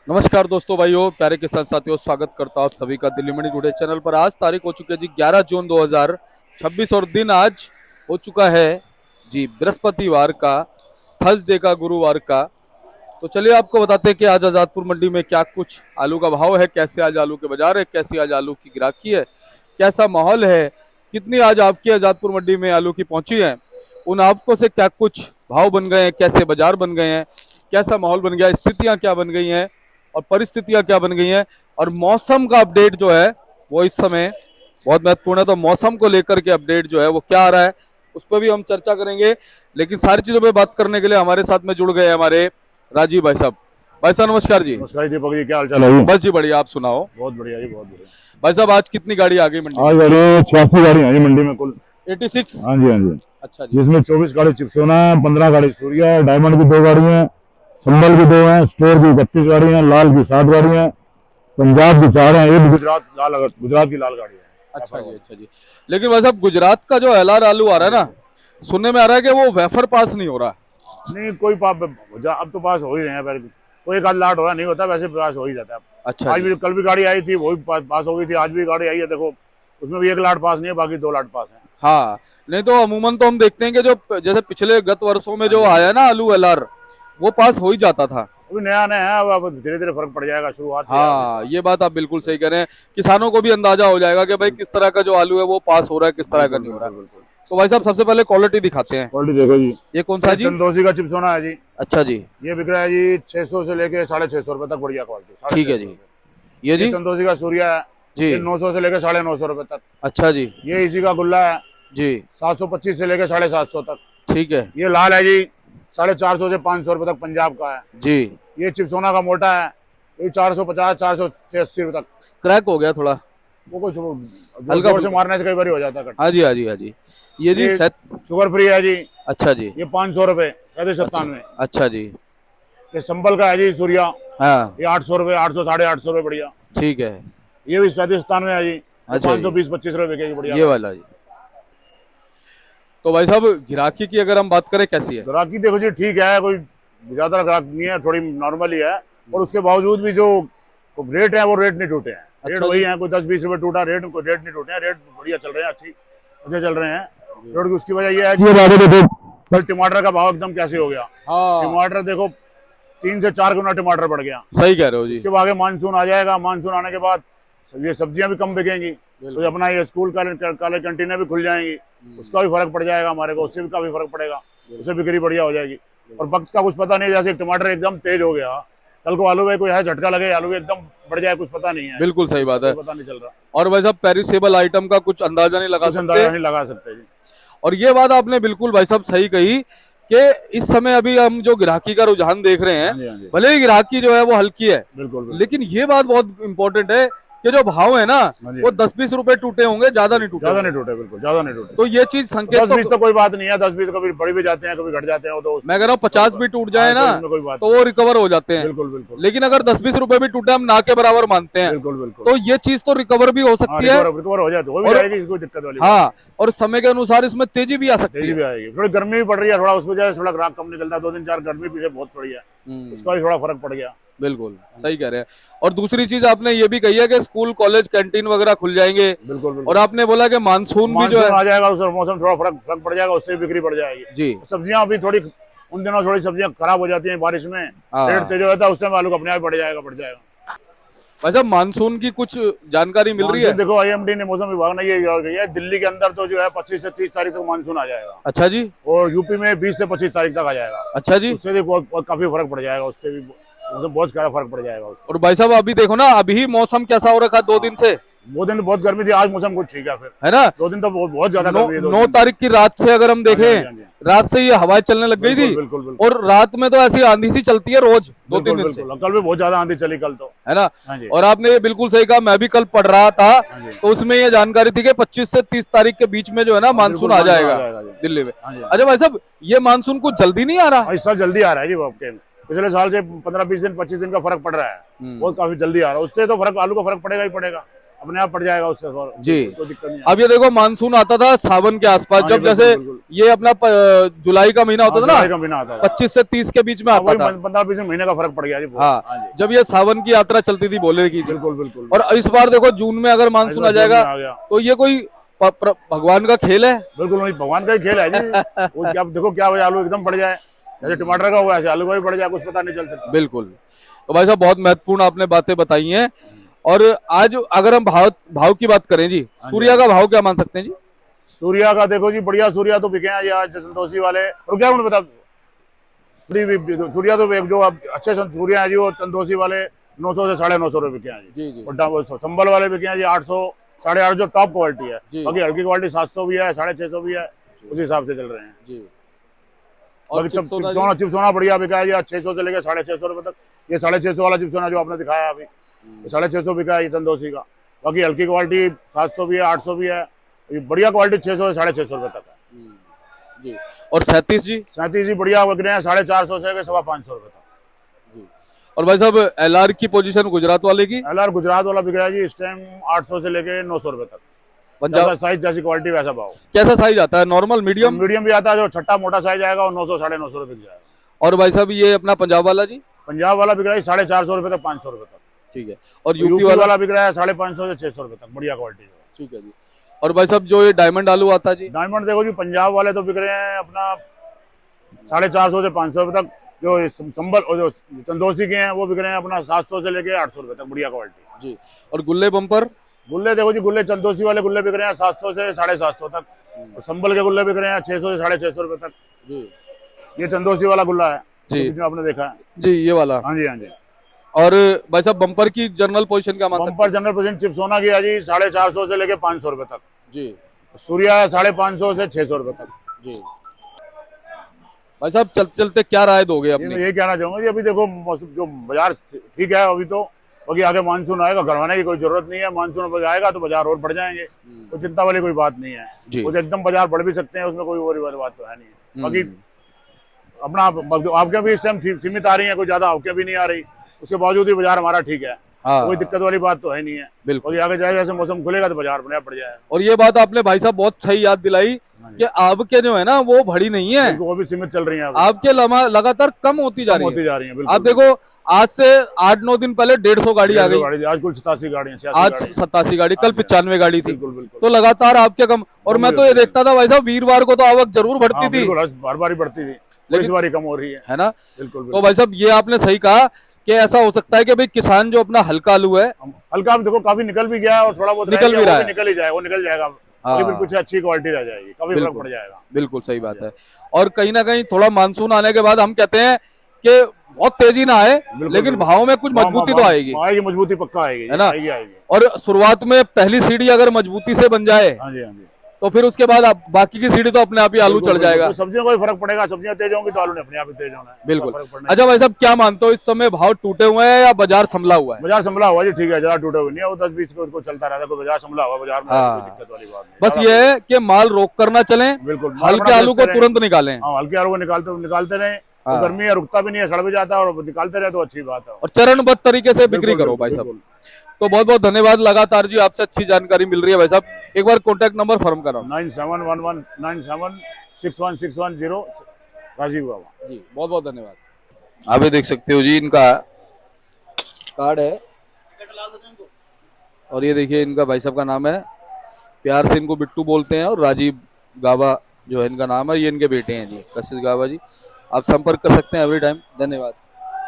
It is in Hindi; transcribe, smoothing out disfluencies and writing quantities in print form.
नमस्कार दोस्तों, भाइयों, प्यारे किसान साथियों, स्वागत करता हूं आप सभी का दिल्ली मंडी टुडे चैनल पर। आज तारीख हो चुकी है जी 11 जून 2026 और दिन आज हो चुका है जी बृहस्पतिवार का, थर्सडे का, गुरुवार का। तो चलिए आपको बताते हैं कि आज आजादपुर मंडी में क्या कुछ आलू का भाव है, कैसे आज आलू के बाजार है, कैसी आज आलू की गिराकी है, कैसा माहौल है, कितनी आज आपकी आजादपुर मंडी में आलू की पहुंची है, उन आपको से क्या कुछ भाव बन गए हैं, कैसे बाजार बन गए हैं, कैसा माहौल बन गया, स्थितियां क्या बन गई हैं और परिस्थितियां क्या बन गई हैं, और मौसम का अपडेट जो है वो इस समय बहुत महत्वपूर्ण है। तो मौसम को लेकर के अपडेट जो है वो क्या आ रहा है उस पर भी हम चर्चा करेंगे। लेकिन सारी चीजों पे बात करने के लिए हमारे साथ में जुड़ गए हमारे राजीव भाई साहब। भाई साहब नमस्कार जी। नमस्कार दीपक जी, क्या हाल चाल है? बस जी बढ़िया, आप सुनाओ। बहुत बढ़िया जी, बहुत बढ़िया। भाई साहब आज कितनी गाड़ी आ गई मंडी आज गाड़ी 86 गाड़ी है जी मंडी में कुल। 86? हाँ जी, हाँ जी। अच्छा जी। जिसमें 24 गाड़ी चिपसोना है, 15 गाड़ी सूर्या, डायमंड की 2 गाड़ी है, संभल की 2 है, स्टोर की 31 गाड़ी है, लाल की 7 गाड़ी है, पंजाब की 4 है, एक गुजरात की लाल गाड़ी है। अच्छा जी, अच्छा जी। लेकिन भाई साहब गुजरात का जो एलआर आलू आ रहा है ना, सुनने में आ रहा है कि वो वेफर पास नहीं हो रहा। नहीं कोई अब तो पास हो ही रहे हैं, पहले कोई एक आध लाट हो रहा नहीं होता, वैसे पास हो ही जाता है। अच्छा आज जी। भी कल भी गाड़ी आई थी, वो भी पास हो गई थी। आज भी गाड़ी आई है, देखो उसमें भी एक लाट पास नहीं है, बाकी 2 लाट पास है। हाँ, नहीं तो अमूमन तो हम देखते हैं कि जो जैसे पिछले गत वर्षों में जो आया ना आलू एलआर, वो पास हो ही जाता था। अभी नया नया है, अब धीरे धीरे फर्क पड़ जाएगा, शुरुआत है हाँ, ये बात आप बिल्कुल सही कह रहे हैं। किसानों को भी अंदाजा हो जाएगा कि भाई किस तरह का जो आलू है वो पास हो रहा है, किस तरह का बिल्कुल नहीं हो रहा बिल्कुल है। बिल्कुल। तो भाई साहब सबसे पहले क्वालिटी दिखाते हैं। क्वालिटी देखो जी, ये कौन सा जी? चंदोसी का चिप्स होना है जी। अच्छा जी। ये बिक रहा है जी 600 से लेके 650 रुपए तक, बढ़िया क्वालिटी ठीक है 650 जी। रुपए। ये ये जी? चंदोसी का सूर्या है, जी। ये 900 से लेके 950 रुपए तक। अच्छा जी। ये इसी का गुल्ला है, जी। 725 से लेके 750 तक। ठीक है ये लाल है जी, 450 से 500 रुपए तक, पंजाब का है। जी। ये चिप्सोना का मोटा है, ये 450 480 रुपए तक। क्रैक हो गया थोड़ा, वो कुछ हल्का जोर से फुल्का। मारने से कई बार हो जाता है कट। हाँ जी, हाँ जी, हाँ जी। ये जी ये सेट। शुगर फ्री है जी, अच्छा जी। ये 500 रुपए, अच्छा। 97। अच्छा जी। ये संबल का है जी सूर्या, हाँ। ये 800 रुपए, 800 850 रुपए, बढ़िया। ठीक है। ये भी 97 है जी, ये अच्छा जी। 520 25 रुपए बिकेगी, बढ़िया। ये वाला जी। तो भाई साहब गिराकी की अगर हम बात करें कैसी है? ग्राहकी देखो जी, ठीक है, कोई ज्यादा ग्राहक नहीं है, थोड़ी नॉर्मल ही है। और उसके बावजूद भी जो रेट है वो रेट नहीं टूटे हैं। रेट अच्छा वही जी। है, कोई 10 20 रुपए टूटा रेट, कोई रेट नहीं टूटे हैं। रेट बढ़िया चल रहे हैं, अच्छे चल रहे हैं। रेट की उसकी वजह ये है कि देखो कल टमाटर का भाव एकदम कैसे हो गया। हाँ, टमाटर देखो 3 से 4 गुना टमाटर बढ़ गया। सही कह रहे हो जी। उसके बाद मानसून आ जाएगा, मानसून आने के बाद ये सब्जियां भी कम बिकेंगी, तो अपना ये स्कूल काले कैंटीनें भी खुल जाएंगी, उसका भी फर्क पड़ जाएगा हमारे को, उससे भी काफी फर्क पड़ेगा, उससे बिक्री बढ़िया हो जाएगी। और वक्त का कुछ पता नहीं, जैसे टमाटर एकदम तेज हो गया, कल को आलू में कोई है झटका लगे, आलू एकदम बढ़ जाए, कुछ पता नहीं है। बिल्कुल सही बात है। पता नहीं चल रहा, और भाई साहब पेरिसेबल आइटम का कुछ अंदाजा नहीं लगा कुछ अंदाजा सकते। नहीं लगा सकते जी। और ये बात आपने बिल्कुल भाई साहब सही कही कि इस समय अभी हम जो ग्राहकी का रुझान देख रहे हाँ हैं, जी, हाँ जी। भले ही ग्राहकी जो है वो हल्की है, बिल्कुल बिल्कुल। लेकिन ये बात बहुत इंपॉर्टेंट है कि जो भाव है ना हाँ जी, वो 10-20 रुपए टूटे होंगे, ज्यादा नहीं टूटे ज्यादा होंगे। नहीं टूटे, बिल्कुल ज्यादा नहीं टूटे। तो ये चीज संकेत 10 20 तो कोई बात नहीं है, 10 20 कभी बढ़ भी जाते हैं, कभी घट जाते हैं, वो तो मैं कह रहा हूँ 50 भी टूट जाए ना हाँ, तो उसमें कोई बात तो वो रिकवर हो जाते हैं। बिल्कुल बिल्कुल लेकिन अगर 10-20 रुपए भी टूटे हम ना के बराबर मानते हैं, बिल्कुल बिल्कुल। तो ये चीज तो रिकवर भी हो सकती है। रिकवर हो जाए तो हो भी और जाएगी, कोई दिक्कत वाली हाँ, और समय के अनुसार इसमें तेजी भी आ सकती तेजी है। भी आएगी। थोड़ी गर्मी भी पड़ रही है, थोड़ा उस वजह से थोड़ा ग्राहक कम निकलता है। 2 दिन 4 गर्मी पीछे बहुत पड़ी है, उसका भी थोड़ा फर्क पड़ गया। बिल्कुल सही कह रहे हैं। और दूसरी चीज आपने ये भी कही है कि स्कूल कॉलेज कैंटीन वगैरह खुल जाएंगे। बिल्कुल बिल्कुल। और आपने बोला कि मानसून भी जो है आ जाएगा, उस मौसम थोड़ा फर्क पड़ जाएगा, उससे बिक्री बढ़ जाएगी जी। सब्जियां अभी थोड़ी, उन दिनों थोड़ी सब्जियां खराब हो जाती हैं बारिश में, हाँ। रेट तेज हो जाता है, उस टाइम आलू का अपने आप बढ़ जाएगा। वैसे मानसून की कुछ जानकारी मिल रही है? देखो आईएमडी ने, मौसम विभाग ने ये कही है, दिल्ली के अंदर तो जो है 25 से 30 तारीख तक मानसून आ जाएगा। अच्छा जी। और यूपी में 20 से 25 तारीख तक आ जाएगा। अच्छा जी। उससे भी काफी फर्क पड़ जाएगा, उससे भी मौसम बहुत सारा फर्क पड़ जाएगा उससे। और भाई साहब अभी देखो ना, अभी मौसम कैसा हो रखा है 2 दिन से, 2 दिन बहुत गर्मी थी, आज मौसम कुछ ठीक है फिर। है ना? 2 दिन तो बहुत ज्यादा गर्मी है। 9 तारीख की रात से अगर हम हाँ जी, हाँ देखें, जी। रात से ये हवाएं चलने लग गई थी। बिल्कुल बिल्कुल। और रात में तो ऐसी आंधी सी चलती है रोज 2-3 दिन से, बिल्कुल, कल भी बहुत ज्यादा आंधी चली कल तो, है ना? हाँ जी। और आपने ये बिल्कुल सही कहा, मैं भी कल पढ़ रहा था हाँ जी। तो उसमें ये जानकारी थी कि 25 से 30 तारीख के बीच में जो है ना मानसून आ जाएगा जी। दिल्ली में। हाँ जी। अच्छा भाई साहब, ये मानसून कुछ जल्दी नहीं आ रहा? इस साल जल्दी आ रहा है जी, आपके पिछले साल से 15 20 दिन 25 दिन का फर्क पड़ रहा है, बहुत काफी जल्दी आ रहा है। उससे तो फर्क, आलू का फर्क पड़ेगा ही पड़ेगा। अपने आप पड़ जाएगा उससे, जी। कोई दिक्कत नहीं है। अब ये देखो मानसून आता था सावन के आसपास, हाँ, जब बिल्कुल, जैसे बिल्कुल। ये अपना जुलाई का महीना होता था जुलाई ना, का महीना आता था, 25 से 30 के बीच में आता वही था। 15-20 महीने का फर्क पड़ गया जी बहुत। हाँ, हाँ जी, जब ये सावन की यात्रा चलती थी भोले की जी। बिल्कुल बिल्कुल। और इस बार देखो जून में अगर इस मानसून बार आ जून में जाएगा आ गया, तो ये कोई भगवान का खेल है। बिल्कुल नहीं, भगवान का ही खेल है जी। वो क्या देखो, क्या वजह आलू एकदम बढ़ जाए, जैसे टमाटर का हुआ ऐसे आलू का भी बढ़ जाए, कुछ पता नहीं चल सकता। बिल्कुल। तो भाई साहब बहुत महत्वपूर्ण आपने बातें बताई हैं। और आज अगर हम भाव की बात करें जी, हाँ जी, सूर्या का भाव क्या मान सकते हैं जी? सूर्या का देखो जी, बढ़िया सूर्या तो बिके हैं जी आज संतोषी वाले। और क्या उन्होंने बता, सूर्या तो एक जो अब अच्छे सूर्या है जी, वो संतोषी वाले 900 से 950 रुपए बिके हैं जी जी और वो संबल वाले बिके हैं जी 800 850 जो टॉप क्वालिटी है। जी। बाकी हल्की क्वालिटी 700 भी है, 650 भी है, उस हिसाब से चल रहे हैं जी। और बाकी चिपसोना जी? चिपसोना बढ़िया बिका है जी 600 से लेकर 650 रुपए तक। ये 650 वाला चिपसोना जो आपने दिखाया अभी, 650 बिका है ये तंदोसी का। बाकी हल्की क्वालिटी 700 भी है, 800 भी है, ये बढ़िया क्वालिटी 600 से 650 रुपए तक है जी। और 37 जी? 37 जी बढ़िया बिक रहे हैं 450 से 550 रुपए तक जी। और भाई साहब एलआर की पोजीशन गुजरात वाले की? एलआर गुजरात वाला बिक रहा है जी इस टाइम 800 से लेके 900 रुपए तक। पंजाब जैसा साइज जैसी क्वालिटी वैसा भाव। कैसा साइज आता है? Normal, medium? मीडियम भी आता है, जो छठा मोटा साइज आएगा और 900 950 रुपए बिक जाएगा। और भाई साहब ये अपना पंजाब वाला जी? पंजाब वाला बिक रहा है 450 रुपए तक 500 रुपए तक। ठीक है। और यूपी यूपी वाला? वाला बिक रहा है 550 से 600 रुपए तक, बढ़िया क्वालिटी। ठीक है जी। और भाई साहब जो ये डायमंड आलू आता है जी? डायमंड देखो जी, पंजाब वाले तो बिक रहे हैं अपना 450 से 500 रुपए तक। जो संबल और जो चंदोसी के हैं वो बिक रहे हैं अपना 700 से लेके 800 रुपए तक, बढ़िया क्वालिटी। जी। और गुल्ले बम्पर? गुल्ले देखो जी, गुल्ले चंदोसी वाले गुल्ले बिक रहे हैं 700 से 750 तक। और संबल के गुल्ले बिक रहे हैं 600 से 650 रुपए तक। जी। ये चंदोसी वाला गुल्ला है जी। जो आपने देखा है जी, ये वाला। हाँ जी, हाँ जी। और भाई साहब बम्पर की जनरल पोजीशन क्या मान सकते बम्पर जनरल प्रेजेंट चिपसोना की है जी 450 से लेके 500 रुपए तक। हैं? जी। सूर्या है 550 से 600 रुपए तक। जी। भाई साहब चलते चलते क्या राय दोगे अपनी? ये कहना चाहूंगा जी, अभी देखो मौसम जो बाजार ठीक है अभी तो, बाकी आगे मानसून आएगा, घरवाने की कोई जरूरत नहीं है। मानसून आएगा तो बाजार और बढ़ जाएंगे, तो चिंता वाली कोई बात नहीं है। जी। वो तो एकदम बाजार बढ़ भी सकते हैं, उसमें कोई बड़ी वाली बात तो है नहीं। बाकी अपना आपके भी इस टाइम सीमित आ रही है, कोई ज्यादा आपके भी नहीं आ रही, उसके बावजूद भी बाजार हमारा ठीक है। हाँ। कोई दिक्कत वाली बात तो है नहीं है। बिल्कुल। और आगे जैसे जैसे मौसम खुलेगा तो बाजार बढ़िया पड़ जाएगा। और ये बात आपने भाई साहब बहुत सही याद दिलाई कि आपके जो है ना वो भड़ी नहीं है, वो भी सीमित चल रही है, आपके लगातार कम होती जा रही है। बिल्कुल। आप देखो आज से 8-9 दिन पहले 150 गाड़ी आ गई, आज कुल 87 गाड़ियां, आज 87 गाड़ी, कल 95 गाड़ी थी। बिल्कुल बिल्कुल। तो लगातार आपके कम। और मैं तो ये देखता था भाई साहब वीरवार को तो आवक जरूर बढ़ती थी, हर बार बढ़ती थी, लेकिन इस बार कम हो रही है ना? बिल्कुल। तो भाई साहब ये आपने सही कहा कि ऐसा हो सकता है कि भाई किसान जो अपना हल्का आलू है, हल्का देखो काफी निकल भी गया है और थोड़ा बहुत निकल भी रहा है, निकल ही जाएगा, वो निकल जाएगा। हाँ। कुछ अच्छी क्वालिटी रह जाएगी, काफी फर्क पड़ जाएगा। बिल्कुल सही बात है। और कहीं ना कहीं थोड़ा मानसून आने के बाद हम कहते हैं कि बहुत तेजी ना आए, लेकिन भाव में कुछ मजबूती तो आएगी। मजबूती पक्का आएगी, है ना? आएगी। और शुरुआत में पहली सीढ़ी अगर मजबूती से बन जाए, हाँ जी, हाँ जी, तो फिर उसके बाद बाकी की सीढ़ी तो अपने आप ही आलू चढ़ जाएगा। तो सब्जियों का भी फर्क पड़ेगा, सब्जियां तेज होंगी तो आलू ने अपने आप ही तेज होना है। बिल्कुल। अच्छा भाई साहब क्या मानते हो, इस समय भाव टूटे हुए हैं या बाजार संभला हुआ है? बाजार संभला हुआ जी, ठीक है, ज्यादा टूटे हुए नहीं है, वो 10-20 को चलता रहता है, कोई बाजार संभला हुआ, बाजार में कोई दिक्कत वाली बात नहीं। बस ये है कि माल रोक कर ना चलें, बिल्कुल, हल्के आलू को तुरंत निकालें। हाँ, हल्के आलू को निकालते रहे, तो गर्मी है, रुकता भी नहीं है, सड़ भी जाता है, और निकालते रहे तो अच्छी बात है। और चरणबद्ध तरीके से बिक्री करो भाई साहब। तो बहुत बहुत धन्यवाद, लगातार जी आपसे अच्छी जानकारी मिल रही है भाई साहब। एक बार कॉन्टैक्ट नंबर फर्म कराओ। 9711976160 राजीव बाबा जी, बहुत बहुत धन्यवाद। आप ये देख सकते हो जी, इनका कार्ड है, और ये देखिए इनका भाई साहब का नाम है, प्यार से इनको बिट्टू बोलते हैं, और राजीव गाबा जो है इनका नाम है, ये इनके बेटे हैं जी, कशिश गाबा जी। आप संपर्क कर सकते हैं एवरी टाइम। धन्यवाद।